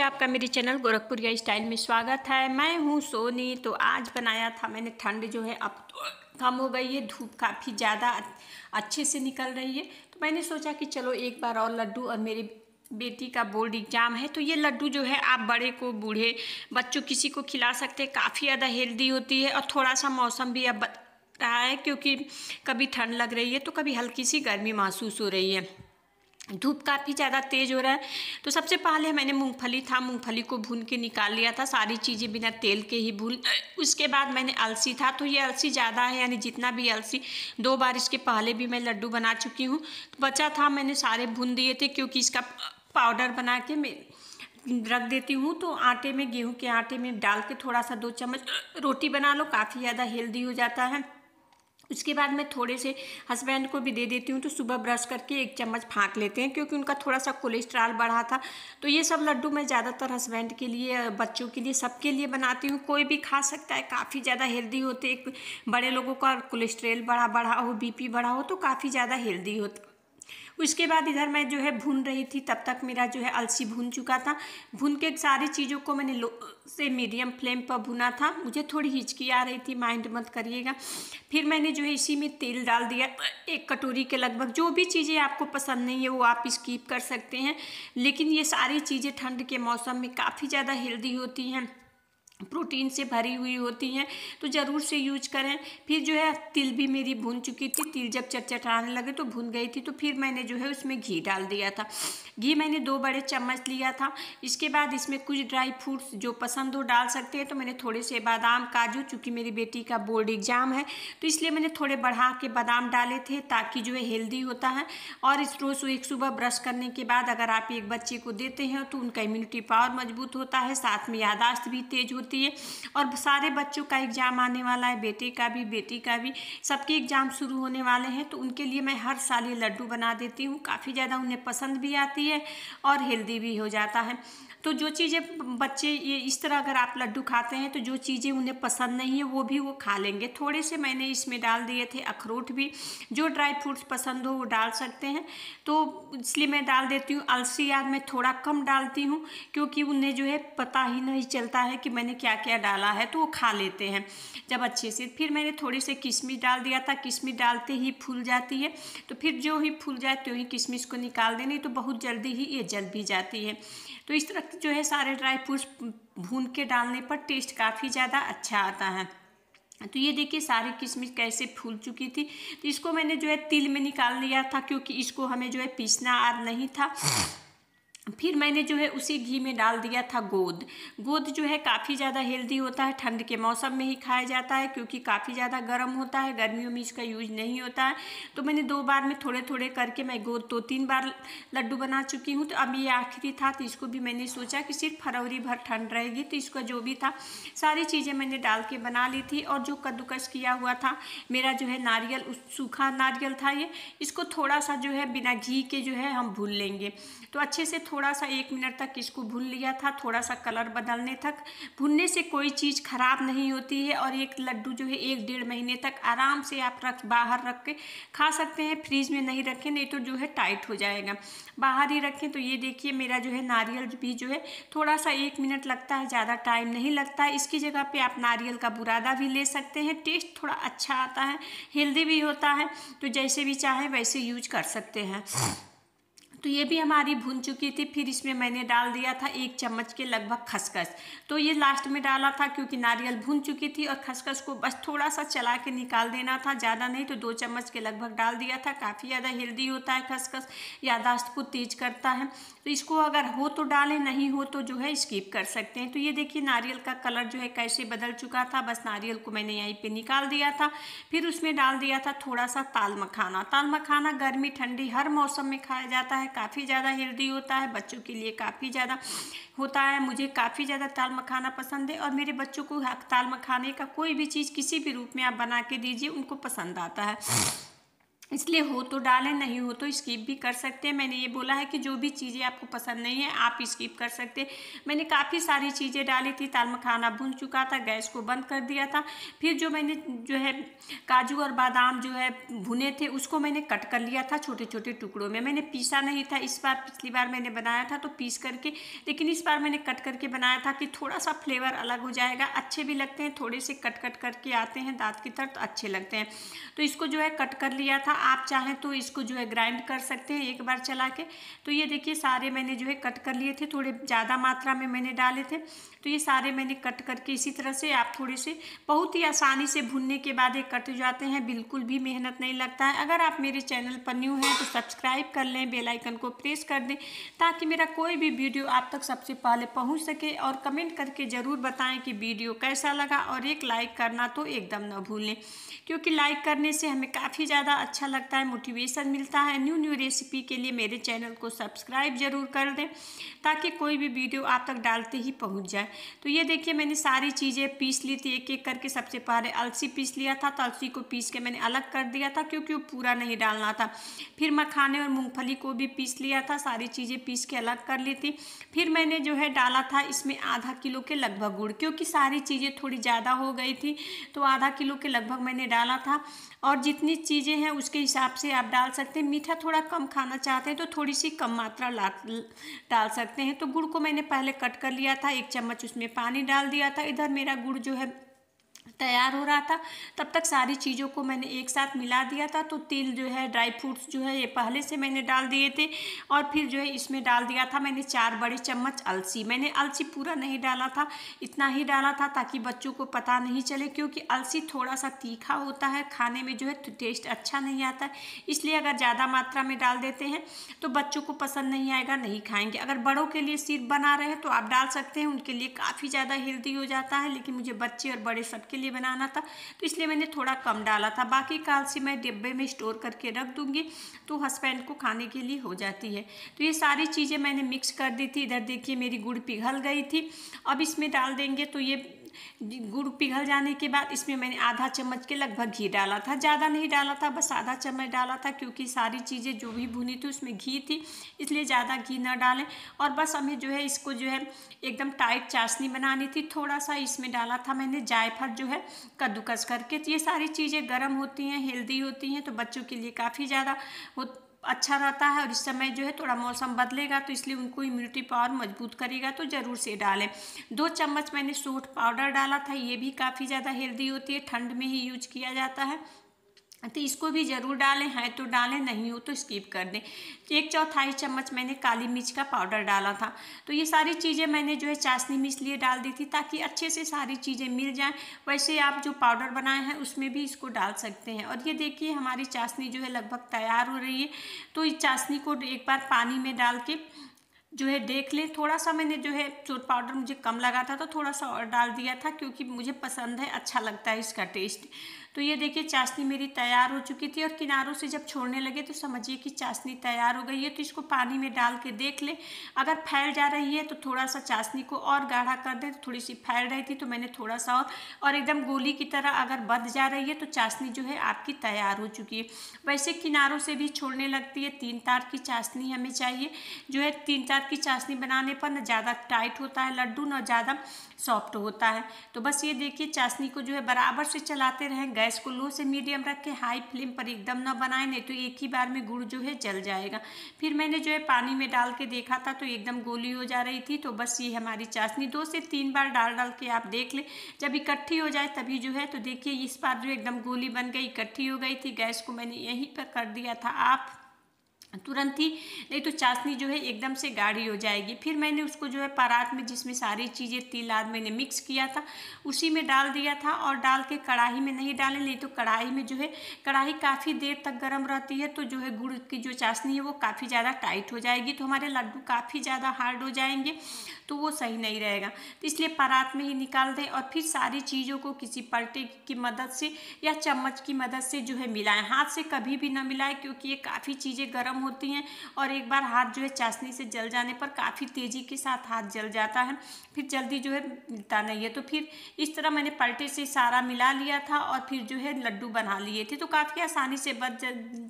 आपका मेरे चैनल गोरखपुरिया स्टाइल में स्वागत है। मैं हूँ सोनी। तो आज बनाया था मैंने, ठंड जो है अब तो कम हो गई है, धूप काफ़ी ज़्यादा अच्छे से निकल रही है। तो मैंने सोचा कि चलो एक बार और लड्डू, और मेरी बेटी का बोर्ड एग्जाम है तो ये लड्डू जो है आप बड़े को बूढ़े बच्चों किसी को खिला सकते हैं। काफ़ी ज़्यादा हेल्दी होती है और थोड़ा सा मौसम भी अब रहा है, क्योंकि कभी ठंड लग रही है तो कभी हल्की सी गर्मी महसूस हो रही है। धूप काफ़ी ज़्यादा तेज़ हो रहा है। तो सबसे पहले मैंने मूंगफली को भून के निकाल लिया था, सारी चीज़ें बिना तेल के ही भून। उसके बाद मैंने अलसी था, तो ये अलसी ज़्यादा है, यानी जितना भी अलसी 2 बार इसके पहले भी मैं लड्डू बना चुकी हूँ। तो बचा था मैंने सारे भून दिए थे, क्योंकि इसका पाउडर बना के मैं रख देती हूँ। तो आटे में, गेहूँ के आटे में डाल के थोड़ा सा 2 चम्मच रोटी बना लो, काफ़ी ज़्यादा हेल्दी हो जाता है। उसके बाद मैं थोड़े से हस्बैंड को भी दे देती हूँ, तो सुबह ब्रश करके 1 चम्मच फाँक लेते हैं, क्योंकि उनका थोड़ा सा कोलेस्ट्रॉल बढ़ा था। तो ये सब लड्डू मैं ज़्यादातर हस्बैंड के लिए, बच्चों के लिए, सबके लिए बनाती हूँ। कोई भी खा सकता है, काफ़ी ज़्यादा हेल्दी होते। एक बड़े लोगों का कोलेस्ट्रॉल बढ़ा हो, बीपी बढ़ा हो, तो काफ़ी ज़्यादा हेल्दी होता। उसके बाद इधर मैं जो है भून रही थी, तब तक मेरा जो है अलसी भून चुका था। भून के सारी चीज़ों को मैंने लो से मीडियम फ्लेम पर भुना था। मुझे थोड़ी हिचकी आ रही थी, माइंड मत करिएगा। फिर मैंने जो है इसी में तेल डाल दिया, 1 कटोरी के लगभग। जो भी चीज़ें आपको पसंद नहीं है वो आप स्किप कर सकते हैं, लेकिन ये सारी चीज़ें ठंड के मौसम में काफ़ी ज़्यादा हेल्दी होती हैं, प्रोटीन से भरी हुई होती हैं, तो ज़रूर से यूज करें। फिर जो है तिल भी मेरी भून चुकी थी, तिल जब चटचटाने लगे तो भून गई थी। तो फिर मैंने जो है उसमें घी डाल दिया था। घी मैंने 2 बड़े चम्मच लिया था। इसके बाद इसमें कुछ ड्राई फ्रूट्स जो पसंद हो डाल सकते हैं। तो मैंने थोड़े से बादाम, काजू, चूँकि मेरी बेटी का बोर्ड एग्जाम है तो इसलिए मैंने थोड़े बढ़ा के बादाम डाले थे, ताकि जो है हेल्दी होता है। और इस रोज़ एक सुबह ब्रश करने के बाद अगर आप एक बच्चे को देते हैं तो उनका इम्यूनिटी पावर मजबूत होता है, साथ में याददाश्त भी तेज होती है। और सारे बच्चों का एग्ज़ाम आने वाला है, बेटे का भी, बेटी का भी, सबके एग्ज़ाम शुरू होने वाले हैं। तो उनके लिए मैं हर साल ये लड्डू बना देती हूँ। काफ़ी ज़्यादा उन्हें पसंद भी आती है और हेल्दी भी हो जाता है। तो जो चीज़ें बच्चे ये इस तरह अगर आप लड्डू खाते हैं तो जो चीज़ें उन्हें पसंद नहीं है वो भी वो खा लेंगे। थोड़े से मैंने इसमें डाल दिए थे अखरोट भी, जो ड्राई फ्रूट्स पसंद हो वो डाल सकते हैं। तो इसलिए मैं डाल देती हूँ। अलसी याद मैं थोड़ा कम डालती हूँ, क्योंकि उन्हें जो है पता ही नहीं चलता है कि मैंने क्या क्या डाला है, तो वो खा लेते हैं जब अच्छे से। फिर मैंने थोड़ी से किशमिश डाल दिया था। किशमिश डालते ही फूल जाती है, तो फिर जो ही फूल जाए तो ही किशमिश को निकाल देनी, तो बहुत जल्दी ही ये जल भी जाती है। तो इस तरह जो है सारे ड्राई फ्रूट्स भून के डालने पर टेस्ट काफ़ी ज़्यादा अच्छा आता है। तो ये देखिए सारी किशमिश कैसे फूल चुकी थी। तो इसको मैंने जो है तिल में निकाल लिया था, क्योंकि इसको हमें जो है पीसना आज नहीं था। फिर मैंने जो है उसी घी में डाल दिया था गोंद। गोंद जो है काफ़ी ज़्यादा हेल्दी होता है, ठंड के मौसम में ही खाया जाता है, क्योंकि काफ़ी ज़्यादा गर्म होता है, गर्मियों में इसका यूज नहीं होता है। तो मैंने 2 बार में थोड़े थोड़े करके मैं गोंद 2-3 बार लड्डू बना चुकी हूँ। तो अब ये आखिरी था, तो इसको भी मैंने सोचा कि सिर्फ फरवरी भर ठंड रहेगी, तो इसका जो भी था सारी चीज़ें मैंने डाल के बना ली थी। और जो कद्दूकस किया हुआ था मेरा जो है नारियल, सूखा नारियल था ये, इसको थोड़ा सा जो है बिना घी के जो है हम भून लेंगे। तो अच्छे से थोड़ा सा 1 मिनट तक इसको भून लिया था, थोड़ा सा कलर बदलने तक। भूनने से कोई चीज़ खराब नहीं होती है, और एक लड्डू जो है 1-1.5 महीने तक आराम से आप बाहर रख के खा सकते हैं। फ्रीज में नहीं रखें, नहीं तो जो है टाइट हो जाएगा। बाहर ही रखें। तो ये देखिए मेरा जो है नारियल भी जो है थोड़ा सा 1 मिनट लगता है, ज़्यादा टाइम नहीं लगता है। इसकी जगह पे आप नारियल का बुरादा भी ले सकते हैं, टेस्ट थोड़ा अच्छा आता है, हेल्दी भी होता है। तो जैसे भी चाहें वैसे यूज कर सकते हैं। तो ये भी हमारी भून चुकी थी। फिर इसमें मैंने डाल दिया था 1 चम्मच के लगभग खसखस। तो ये लास्ट में डाला था, क्योंकि नारियल भून चुकी थी, और खसखस को बस थोड़ा सा चला के निकाल देना था, ज़्यादा नहीं। तो 2 चम्मच के लगभग डाल दिया था। काफ़ी ज़्यादा हेल्दी होता है खसखस, याददाश्त को तेज करता है। तो इसको अगर हो तो डालें, नहीं हो तो जो है स्किप कर सकते हैं। तो ये देखिए नारियल का कलर जो है कैसे बदल चुका था। बस नारियल को मैंने यहीं पे निकाल दिया था। फिर उसमें डाल दिया था थोड़ा सा ताल मखाना। ताल मखाना गर्मी ठंडी हर मौसम में खाया जाता है, काफ़ी ज़्यादा हेल्दी होता है, बच्चों के लिए काफ़ी ज़्यादा होता है। मुझे काफ़ी ज़्यादा ताल मखाना पसंद है, और मेरे बच्चों को ताल मखाने का कोई भी चीज़ किसी भी रूप में आप बना के दीजिए, उनको पसंद आता है। इसलिए हो तो डालें, नहीं हो तो स्किप भी कर सकते हैं। मैंने ये बोला है कि जो भी चीज़ें आपको पसंद नहीं है आप स्किप कर सकते हैं। मैंने काफ़ी सारी चीज़ें डाली थी, दाल मखाना भुन चुका था, गैस को बंद कर दिया था। फिर जो मैंने जो है काजू और बादाम जो है भुने थे उसको मैंने कट कर लिया था छोटे छोटे टुकड़ों में। मैंने पीसा नहीं था इस बार, पिछली बार मैंने बनाया था तो पीस करके, लेकिन इस बार मैंने कट करके बनाया था कि थोड़ा सा फ्लेवर अलग हो जाएगा, अच्छे भी लगते हैं। थोड़े से कट कट करके आते हैं दांत की तरफ तो अच्छे लगते हैं। तो इसको जो है कट कर लिया था। आप चाहें तो इसको जो है ग्राइंड कर सकते हैं एक बार चला के। तो ये देखिए सारे मैंने जो है कट कर लिए थे, थोड़े ज़्यादा मात्रा में मैंने डाले थे। तो ये सारे मैंने कट करके इसी तरह से आप थोड़े से बहुत ही आसानी से भुनने के बाद ये कट जाते हैं, बिल्कुल भी मेहनत नहीं लगता है। अगर आप मेरे चैनल पर न्यू हैं तो सब्सक्राइब कर लें, बेल आइकन को प्रेस कर दें ताकि मेरा कोई भी वीडियो आप तक सबसे पहले पहुंच सके। और कमेंट करके ज़रूर बताएं कि वीडियो कैसा लगा, और एक लाइक करना तो एकदम ना भूलें, क्योंकि लाइक करने से हमें काफ़ी ज़्यादा अच्छा लगता है, मोटिवेशन मिलता है। न्यू न्यू रेसिपी के लिए मेरे चैनल को सब्सक्राइब जरूर कर दें ताकि कोई भी वीडियो आप तक डालते ही पहुंच जाए। तो ये देखिए मैंने सारी चीज़ें पीस ली थी एक एक करके। सबसे पहले अलसी पीस लिया था, तो अलसी को पीस के मैंने अलग कर दिया था क्योंकि वो पूरा नहीं डालना था। फिर मखाने और मूंगफली को भी पीस लिया था, सारी चीज़ें पीस के अलग कर ली थी। फिर मैंने जो है डाला था इसमें आधा किलो के लगभग गुड़, क्योंकि सारी चीज़ें थोड़ी ज़्यादा हो गई थी तो आधा किलो के लगभग मैंने डाला था। और जितनी चीज़ें हैं उसके हिसाब से आप डाल सकते हैं। मीठा थोड़ा कम खाना चाहते हैं तो थोड़ी सी कम मात्रा डाल सकते हैं। तो गुड़ को मैंने पहले कट कर लिया था, 1 चम्मच उसमें पानी डाल दिया था। इधर मेरा गुड़ जो है तैयार हो रहा था, तब तक सारी चीज़ों को मैंने एक साथ मिला दिया था। तो तिल जो है, ड्राई फ्रूट्स जो है ये पहले से मैंने डाल दिए थे। और फिर जो है इसमें डाल दिया था मैंने 4 बड़े चम्मच अलसी। मैंने अलसी पूरा नहीं डाला था, इतना ही डाला था ताकि बच्चों को पता नहीं चले, क्योंकि अलसी थोड़ा सा तीखा होता है, खाने में जो है टेस्ट अच्छा नहीं आता है। इसलिए अगर ज़्यादा मात्रा में डाल देते हैं तो बच्चों को पसंद नहीं आएगा, नहीं खाएंगे। अगर बड़ों के लिए सिर्फ बना रहे हैं तो आप डाल सकते हैं, उनके लिए काफ़ी ज़्यादा हेल्दी हो जाता है। लेकिन मुझे बच्चे और बड़े सबके लिए बनाना था तो इसलिए मैंने थोड़ा कम डाला था। बाकी का अलसी मैं डिब्बे में स्टोर करके रख दूंगी तो हस्बैंड को खाने के लिए हो जाती है। तो ये सारी चीज़ें मैंने मिक्स कर दी थी। इधर देखिए मेरी गुड़ पिघल गई थी। अब इसमें डाल देंगे, तो ये गुड़ पिघल जाने के बाद इसमें मैंने आधा चम्मच के लगभग घी डाला था, ज़्यादा नहीं डाला था, बस आधा चम्मच डाला था, क्योंकि सारी चीज़ें जो भी भुनी थी उसमें घी थी, इसलिए ज़्यादा घी ना डालें। और बस हमें जो है इसको जो है एकदम टाइट चाशनी बनानी थी। थोड़ा सा इसमें डाला था मैंने जायफल जो है कद्दूकस करके। तो ये सारी चीज़ें गर्म होती हैं, हेल्दी होती हैं, तो बच्चों के लिए काफ़ी ज़्यादा अच्छा रहता है। और इस समय जो है थोड़ा मौसम बदलेगा तो इसलिए उनको इम्यूनिटी पावर मजबूत करेगा, तो ज़रूर से डालें। 2 चम्मच मैंने सूंठ पाउडर डाला था, ये भी काफ़ी ज़्यादा हेल्दी होती है, ठंड में ही यूज किया जाता है, तो इसको भी ज़रूर डालें, है तो डालें, नहीं हो तो स्किप कर दें। 1/4 चम्मच मैंने काली मिर्च का पाउडर डाला था। तो ये सारी चीज़ें मैंने जो है चाशनी में इसलिए डाल दी थी ताकि अच्छे से सारी चीज़ें मिल जाएं। वैसे आप जो पाउडर बनाए हैं उसमें भी इसको डाल सकते हैं। और ये देखिए हमारी चाशनी जो है लगभग तैयार हो रही है। तो इस चाशनी को एक बार पानी में डाल के जो है देख लें। थोड़ा सा मैंने जो है सूंठ पाउडर मुझे कम लगा था तो थोड़ा सा और डाल दिया था, क्योंकि मुझे पसंद है, अच्छा लगता है इसका टेस्ट। तो ये देखिए चाशनी मेरी तैयार हो चुकी थी, और किनारों से जब छोड़ने लगे तो समझिए कि चाशनी तैयार हो गई है। तो इसको पानी में डाल के देख लें, अगर फैल जा रही है तो थोड़ा सा चाशनी को और गाढ़ा कर दें। तो थोड़ी सी फैल रही थी तो मैंने थोड़ा सा और एकदम गोली की तरह अगर बंध जा रही है तो चाशनी जो है आपकी तैयार हो चुकी है। वैसे किनारों से भी छोड़ने लगती है। 3 तार की चाशनी हमें चाहिए। जो है 3 तार की चाशनी बनाने पर न ज़्यादा टाइट होता है लड्डू, न ज़्यादा सॉफ्ट होता है। तो बस ये देखिए चाशनी को जो है बराबर से चलाते रहें। गैस को लो से मीडियम रख के हाई फ्लेम पर एकदम ना बनाएं, नहीं तो एक ही बार में गुड़ जो है जल जाएगा। फिर मैंने जो है पानी में डाल के देखा था तो एकदम गोली हो जा रही थी। तो बस ये हमारी चाशनी 2 से 3 बार डाल डाल के आप देख लें, जब इकट्ठी हो जाए तभी जो है। तो देखिए इस बार जो एकदम गोली बन गई, इकट्ठी हो गई थी। गैस को मैंने यहीं पर कर दिया था आप तुरंत ही, नहीं तो चाशनी जो है एकदम से गाढ़ी हो जाएगी। फिर मैंने उसको जो है परात में, जिसमें सारी चीज़ें तिल आदि मैंने मिक्स किया था, उसी में डाल दिया था। और डाल के कढ़ाई में नहीं डालें, नहीं तो कढ़ाई में जो है, कढ़ाई काफ़ी देर तक गर्म रहती है तो जो है गुड़ की जो चाशनी है वो काफ़ी ज़्यादा टाइट हो जाएगी, तो हमारे लड्डू काफ़ी ज़्यादा हार्ड हो जाएंगे। तो वो सही नहीं रहेगा। तो इसलिए परात में ही निकाल दें और फिर सारी चीज़ों को किसी पलटे की मदद से या चम्मच की मदद से जो है मिलाएं। हाथ से कभी भी ना मिलाएं, क्योंकि ये काफ़ी चीज़ें गर्म होती हैं और एक बार हाथ जो है चाशनी से जल जाने पर काफ़ी तेज़ी के साथ हाथ जल जाता है, फिर जल्दी जो है मिलता नहीं है। तो फिर इस तरह मैंने पलटे से सारा मिला लिया था और फिर जो है लड्डू बना लिए थे। तो काफ़ी आसानी से बच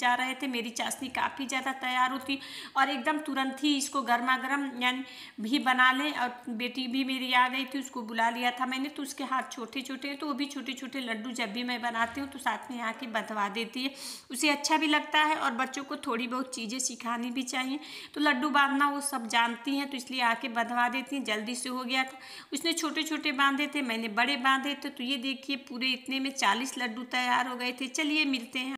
जा रहे थे। मेरी चाशनी काफ़ी ज़्यादा तैयार होती और एकदम तुरंत ही इसको गर्मा गर्म यानी भी बना लें। और बेटी भी मेरी आ गई थी, उसको बुला लिया था मैंने, तो उसके हाथ छोटे छोटे, तो वो भी छोटे छोटे लड्डू जब भी मैं बनाती हूँ तो साथ में आके बंधवा देती है। उसे अच्छा भी लगता है और बच्चों को थोड़ी बहुत चीज़ें सिखानी भी चाहिए। तो लड्डू बांधना वो सब जानती हैं, तो इसलिए आके बंधवा देती हैं। जल्दी से हो गया था। उसने छोटे छोटे बांधे थे, मैंने बड़े बांधे थे। तो ये देखिए पूरे इतने में 40 लड्डू तैयार हो गए थे। चलिए मिलते हैं।